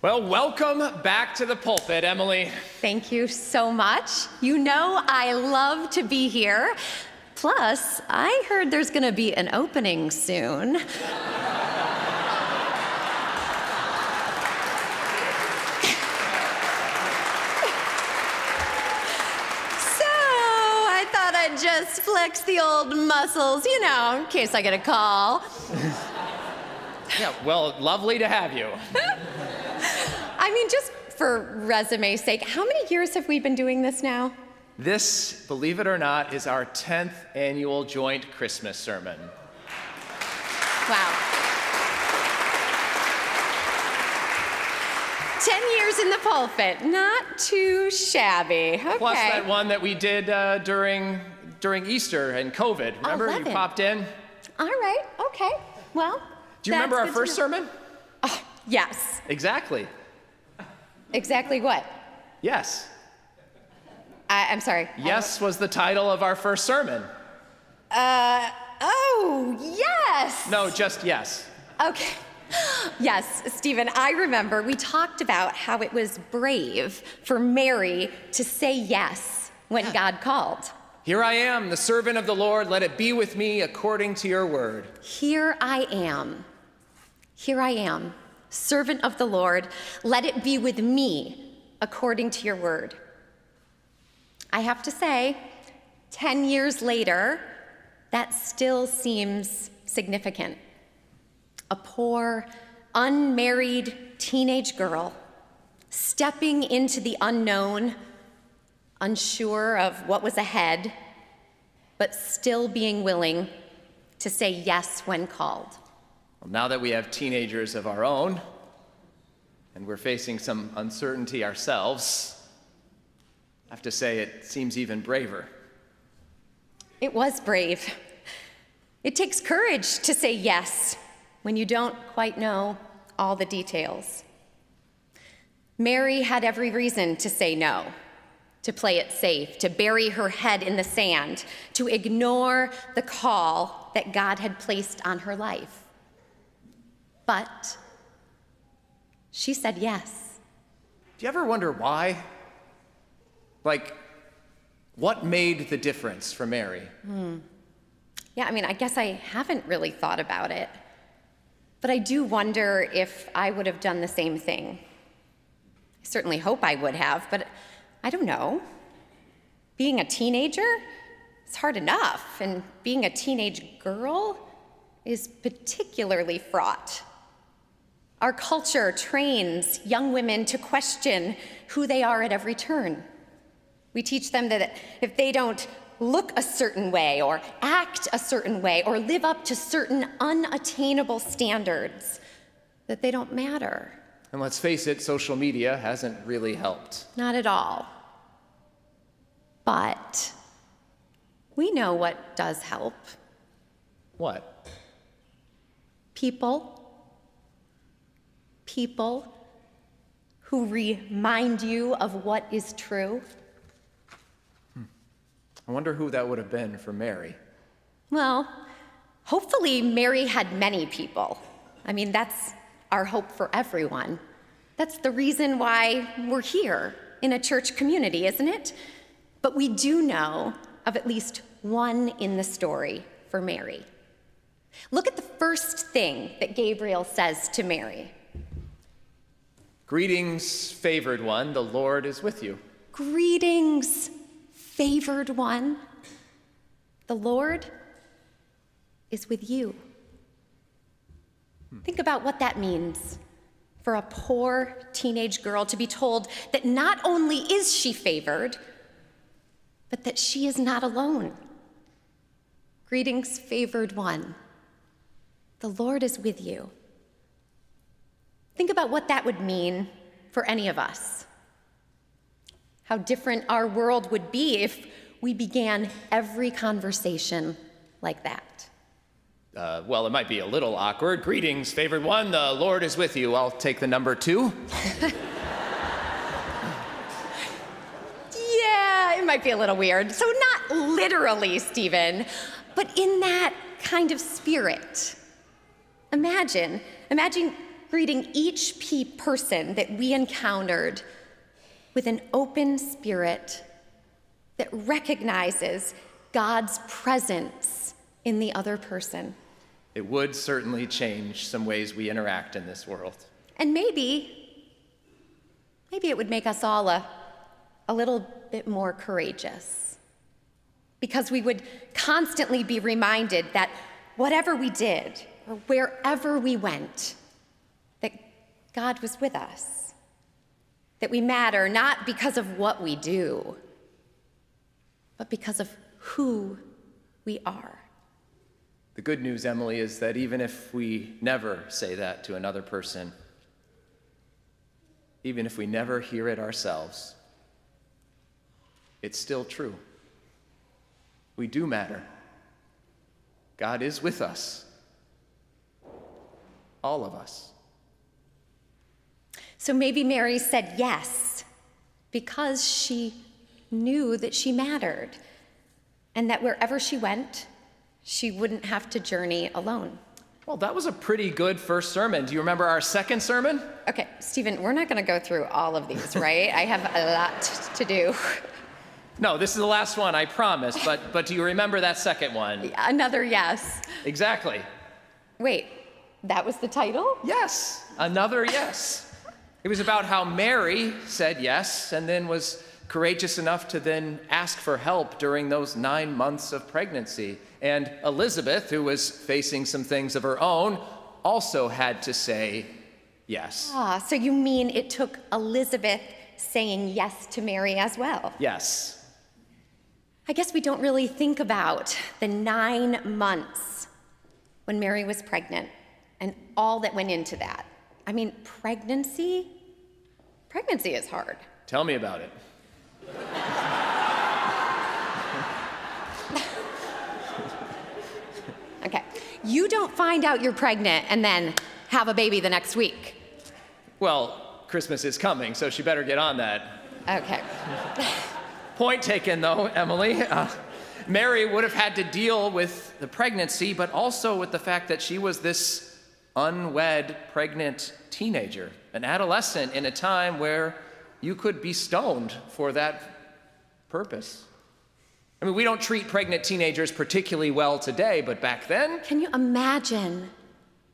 Well, welcome back to the pulpit, Emily. Thank you so much. You know I love to be here. Plus, I heard there's going to be an opening soon. So I thought I'd just flex the old muscles, in case I get a call. Yeah, well, lovely to have you. Just for resume's sake, how many years have we been doing this now? This, believe it or not, is our 10th annual joint Christmas sermon. Wow. 10 years in the pulpit, not too shabby. Okay. Plus that one that we did during Easter and COVID. Remember, 11. You popped in? All right, okay. Well, do you remember our first sermon? Oh, yes. Exactly. Exactly what? Yes. I'm sorry. Yes was the title of our first sermon. Oh, yes. No, just yes. Okay. Yes, Stephen, I remember we talked about how it was brave for Mary to say yes when God called. Here I am, the servant of the Lord. Let it be with me according to your word. Here I am. Here I am, servant of the Lord. Let it be with me according to your word. I have to say, 10 years later, that still seems significant. A poor, unmarried teenage girl stepping into the unknown, unsure of what was ahead, but still being willing to say yes when called. Well, now that we have teenagers of our own, and we're facing some uncertainty ourselves, I have to say it seems even braver. It was brave. It takes courage to say yes when you don't quite know all the details. Mary had every reason to say no, to play it safe, to bury her head in the sand, to ignore the call that God had placed on her life. But she said yes. Do you ever wonder why? Like, what made the difference for Mary? Yeah, I guess I haven't really thought about it. But I do wonder if I would have done the same thing. I certainly hope I would have, but I don't know. Being a teenager is hard enough, and being a teenage girl is particularly fraught. Our culture trains young women to question who they are at every turn. We teach them that if they don't look a certain way or act a certain way or live up to certain unattainable standards, that they don't matter. And let's face it, social media hasn't really helped. Not at all. But we know what does help. What? People who remind you of what is true. I wonder who that would have been for Mary. Well, hopefully Mary had many people. That's our hope for everyone. That's the reason why we're here in a church community, isn't it? But we do know of at least one in the story for Mary. Look at the first thing that Gabriel says to Mary. Greetings, favored one, the Lord is with you. Greetings, favored one. The Lord is with you. Think about what that means for a poor teenage girl to be told that not only is she favored, but that she is not alone. Greetings, favored one. The Lord is with you. Think about what that would mean for any of us. How different our world would be if we began every conversation like that. Well, it might be a little awkward. Greetings, favored one, the Lord is with you. I'll take the number 2. Yeah, it might be a little weird. So not literally, Stephen, but in that kind of spirit. Imagine greeting each person that we encountered with an open spirit that recognizes God's presence in the other person. It would certainly change some ways we interact in this world. And maybe it would make us all a little bit more courageous, because we would constantly be reminded that whatever we did or wherever we went, that God was with us, that we matter not because of what we do, but because of who we are. The good news, Emily, is that even if we never say that to another person, even if we never hear it ourselves, it's still true. We do matter. God is with us. All of us. So maybe Mary said yes because she knew that she mattered, and that wherever she went, she wouldn't have to journey alone. Well, that was a pretty good first sermon. Do you remember our second sermon? Okay, Stephen, we're not going to go through all of these, right? I have a lot to do. No, this is the last one, I promise. But do you remember that second one? Another yes. Exactly. Wait, that was the title? Yes, another yes. It was about how Mary said yes and then was courageous enough to then ask for help during those 9 months of pregnancy. And Elizabeth, who was facing some things of her own, also had to say yes. So you mean it took Elizabeth saying yes to Mary as well? Yes. I guess we don't really think about the 9 months when Mary was pregnant and all that went into that. I mean, pregnancy is hard. Tell me about it. Okay, you don't find out you're pregnant and then have a baby the next week. Well, Christmas is coming, so she better get on that. Okay. Point taken, though, Emily. Mary would have had to deal with the pregnancy, but also with the fact that she was this unwed, pregnant teenager, an adolescent in a time where you could be stoned for that purpose. I mean, we don't treat pregnant teenagers particularly well today, but back then... Can you imagine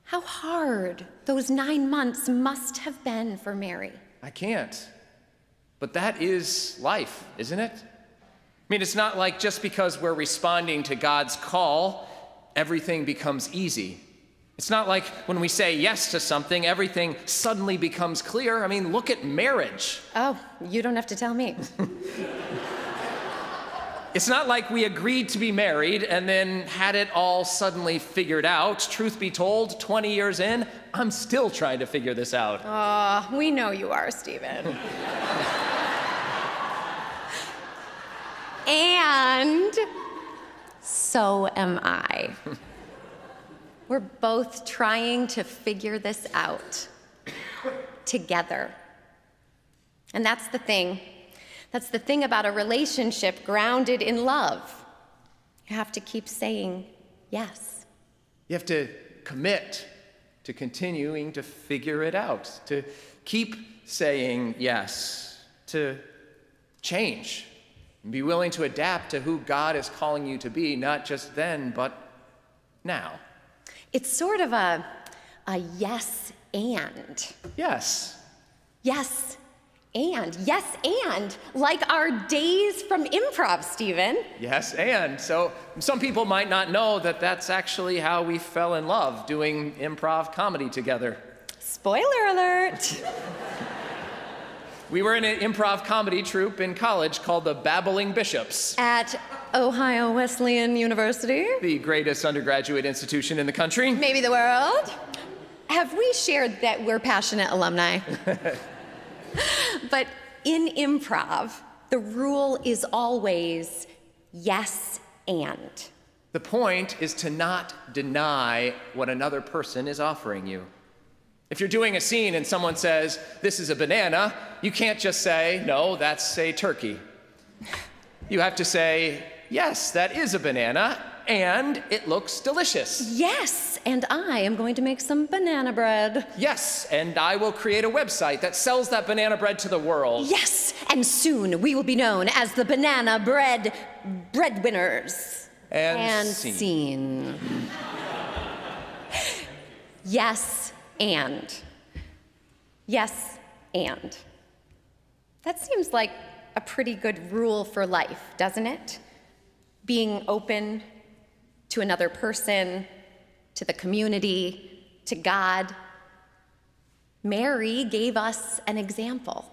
how hard those 9 months must have been for Mary? I can't. But that is life, isn't it? I mean, it's not like just because we're responding to God's call, everything becomes easy. It's not like when we say yes to something, everything suddenly becomes clear. I mean, look at marriage. Oh, you don't have to tell me. It's not like we agreed to be married and then had it all suddenly figured out. Truth be told, 20 years in, I'm still trying to figure this out. We know you are, Stephen. And so am I. We're both trying to figure this out together. And that's the thing. That's the thing about a relationship grounded in love. You have to keep saying yes. You have to commit to continuing to figure it out, to keep saying yes, to change, and be willing to adapt to who God is calling you to be, not just then, but now. It's sort of a yes and. Yes. Yes and, like our days from improv, Stephen. Yes, and. So some people might not know that that's actually how we fell in love, doing improv comedy together. Spoiler alert. We were in an improv comedy troupe in college called the Babbling Bishops. At Ohio Wesleyan University. The greatest undergraduate institution in the country. Maybe the world. Have we shared that we're passionate alumni? But in improv, the rule is always yes and. The point is to not deny what another person is offering you. If you're doing a scene and someone says, "This is a banana," you can't just say, "No, that's a turkey." You have to say, "Yes, that is a banana, and it looks delicious. Yes, and I am going to make some banana bread. Yes, and I will create a website that sells that banana bread to the world. Yes, and soon we will be known as the banana bread breadwinners. And scene. Yes, and. Yes, and. That seems like a pretty good rule for life, doesn't it? Being open to another person, to the community, to God. Mary gave us an example.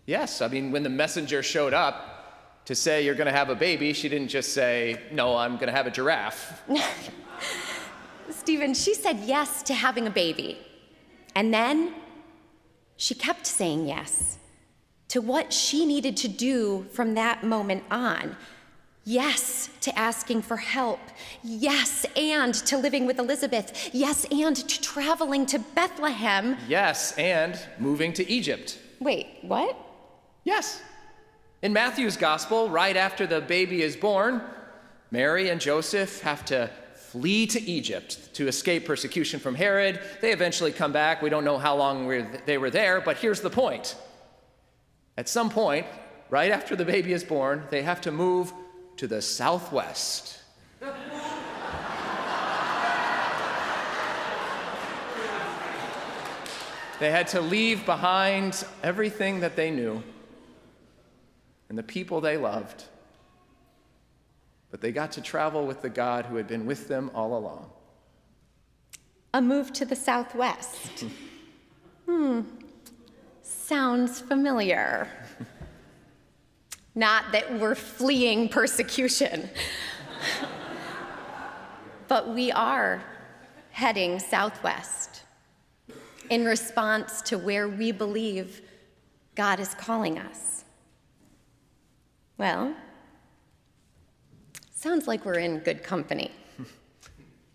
Yes, I mean, when the messenger showed up to say you're going to have a baby, she didn't just say, no, I'm going to have a giraffe. Stephen, she said yes to having a baby. And then she kept saying yes to what she needed to do from that moment on. Yes to asking for help. Yes, and to living with Elizabeth. Yes, and to traveling to Bethlehem. Yes, and moving to Egypt. Wait, what? Yes. In Matthew's gospel, right after the baby is born, Mary and Joseph have to flee to Egypt to escape persecution from Herod. They eventually come back. We don't know how long they were there, but here's the point. At some point, right after the baby is born, they have to move to the southwest. They had to leave behind everything that they knew and the people they loved, but they got to travel with the God who had been with them all along. A move to the southwest. Sounds familiar. Not that we're fleeing persecution, but we are heading southwest in response to where we believe God is calling us. Well, sounds like we're in good company.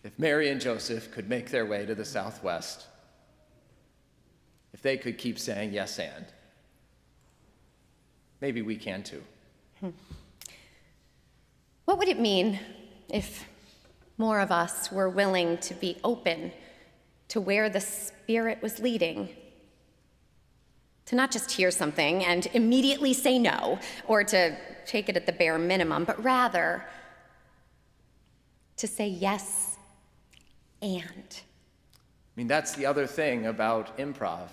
If Mary and Joseph could make their way to the southwest, if they could keep saying yes and, maybe we can too. What would it mean if more of us were willing to be open to where the Spirit was leading? To not just hear something and immediately say no, or to take it at the bare minimum, but rather to say yes and. I mean, that's the other thing about improv.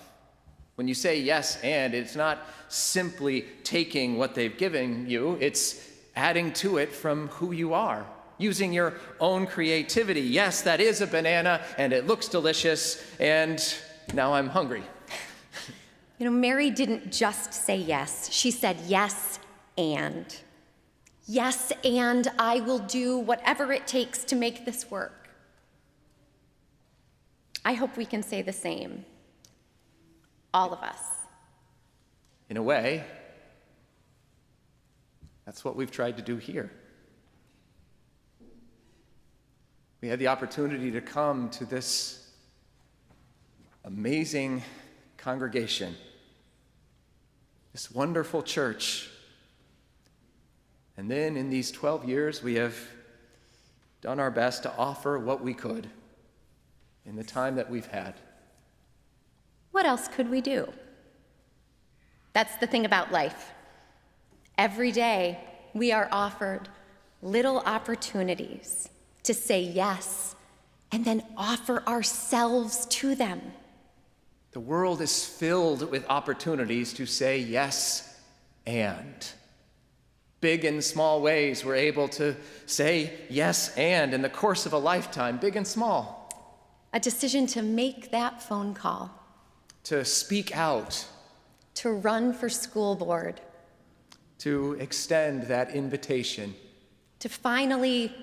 When you say yes and, it's not simply taking what they've given you, it's adding to it from who you are, using your own creativity. Yes, that is a banana, and it looks delicious, and now I'm hungry. You know, Mary didn't just say yes. She said yes and. Yes, and I will do whatever it takes to make this work. I hope we can say the same. All of us. In a way, that's what we've tried to do here. We had the opportunity to come to this amazing congregation, this wonderful church. And then in these 12 years, we have done our best to offer what we could in the time that we've had. What else could we do? That's the thing about life. Every day, we are offered little opportunities to say yes and then offer ourselves to them. The world is filled with opportunities to say yes and. Big and small ways we're able to say yes and in the course of a lifetime, big and small. A decision to make that phone call. To speak out. To run for school board. To extend that invitation. To finally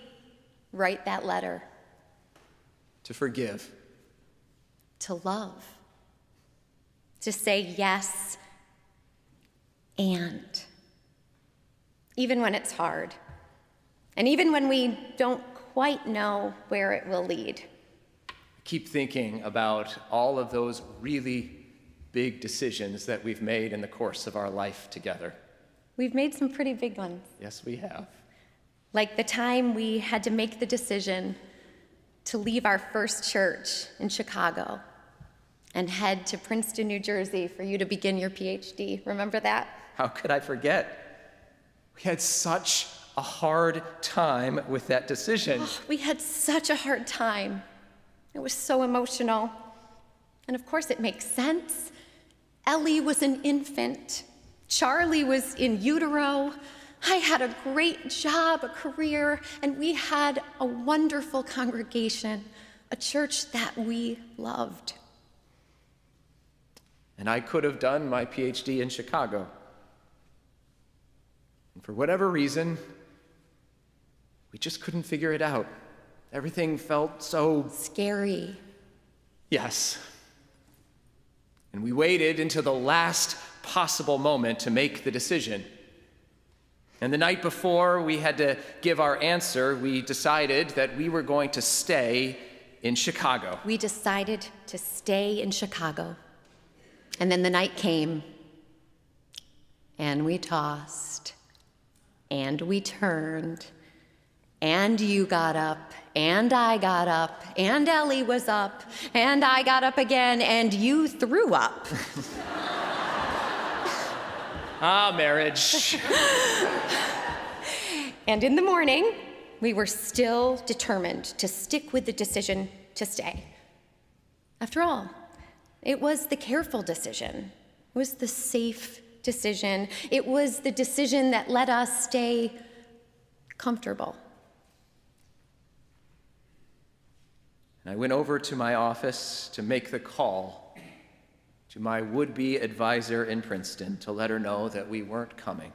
write that letter. To forgive. To love. To say yes and. Even when it's hard. And even when we don't quite know where it will lead. Keep thinking about all of those really big decisions that we've made in the course of our life together. We've made some pretty big ones. Yes, we have. like the time we had to make the decision to leave our first church in Chicago and head to Princeton, New Jersey for you to begin your PhD. Remember that? How could I forget? We had such a hard time with that decision. Oh, we had such a hard time. It was so emotional. And of course, it makes sense. Ellie was an infant. Charlie was in utero. I had a great job, a career, and we had a wonderful congregation, a church that we loved. And I could have done my PhD in Chicago. And for whatever reason, we just couldn't figure it out. Everything felt so scary. Yes. And we waited until the last possible moment to make the decision. And the night before we had to give our answer, we decided that we were going to stay in Chicago. We decided to stay in Chicago. And then the night came, and we tossed, and we turned, and you got up, and I got up, and Ellie was up, and I got up again, and you threw up. Marriage. And in the morning, we were still determined to stick with the decision to stay. After all, it was the careful decision. It was the safe decision. It was the decision that let us stay comfortable. And I went over to my office to make the call to my would-be advisor in Princeton to let her know that we weren't coming.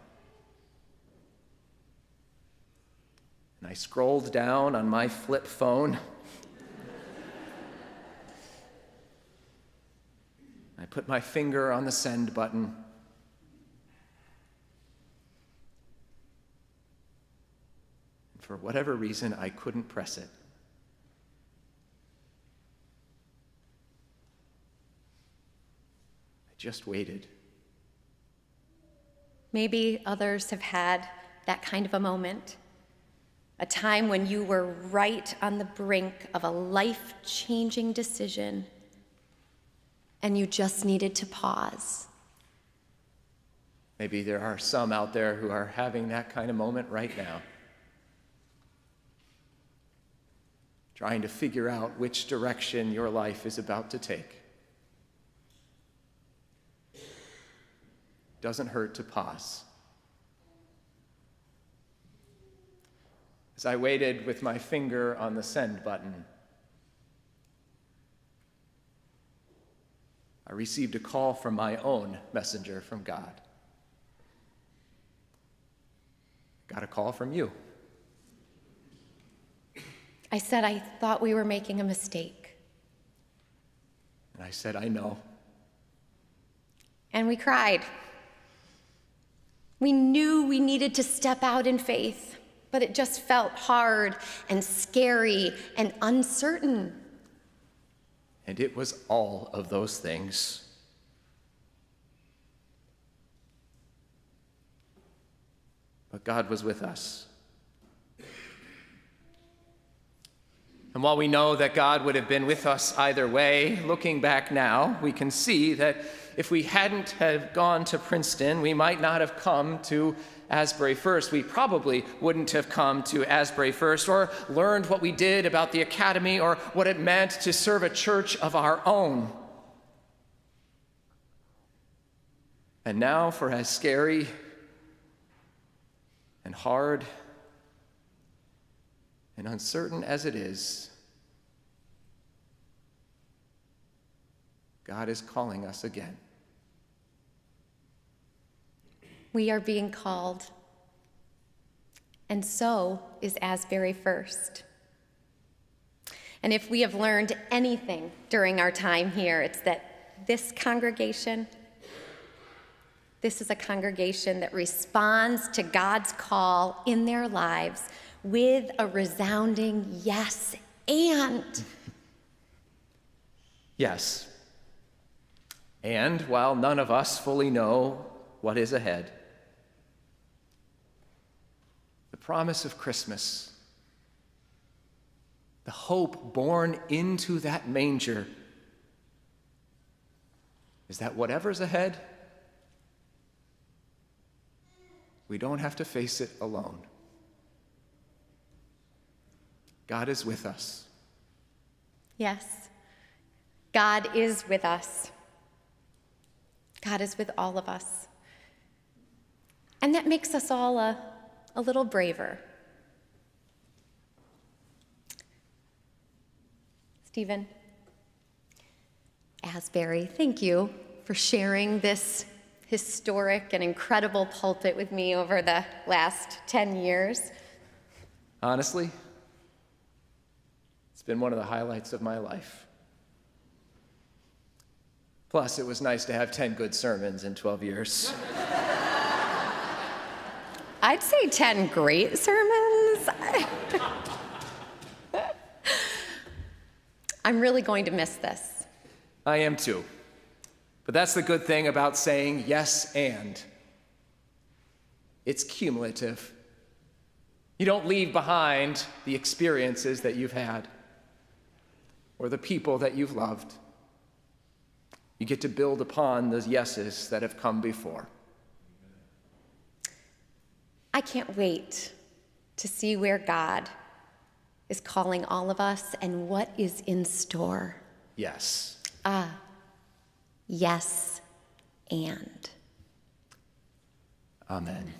And I scrolled down on my flip phone. I put my finger on the send button. And for whatever reason, I couldn't press it. Just waited. Maybe others have had that kind of a moment, a time when you were right on the brink of a life-changing decision, and you just needed to pause. Maybe there are some out there who are having that kind of moment right now, trying to figure out which direction your life is about to take. Doesn't hurt to pause. As I waited with my finger on the send button, I received a call from my own messenger from God. Got a call from you. I said I thought we were making a mistake. And I said, I know. And we cried. We knew we needed to step out in faith, but it just felt hard and scary and uncertain. And it was all of those things. But God was with us. And while we know that God would have been with us either way, looking back now, we can see that if we hadn't have gone to Princeton, we might not have come to Asbury First. We probably wouldn't have come to Asbury First or learned what we did about the academy or what it meant to serve a church of our own. And now, for as scary and hard and uncertain as it is, God is calling us again. We are being called, and so is Asbury First. And if we have learned anything during our time here, it's that this congregation, this is a congregation that responds to God's call in their lives with a resounding yes and. Yes. And while none of us fully know what is ahead, the promise of Christmas, the hope born into that manger, is that whatever's ahead, we don't have to face it alone. God is with us. Yes, God is with us. God is with all of us. And that makes us all a little braver. Stephen, Asbury, thank you for sharing this historic and incredible pulpit with me over the last 10 years. Honestly, it's been one of the highlights of my life. Plus, it was nice to have 10 good sermons in 12 years. I'd say 10 great sermons. I'm really going to miss this. I am too. But that's the good thing about saying yes and. It's cumulative. You don't leave behind the experiences that you've had or the people that you've loved. You get to build upon those yeses that have come before. I can't wait to see where God is calling all of us and what is in store. Yes. Yes, and. Amen.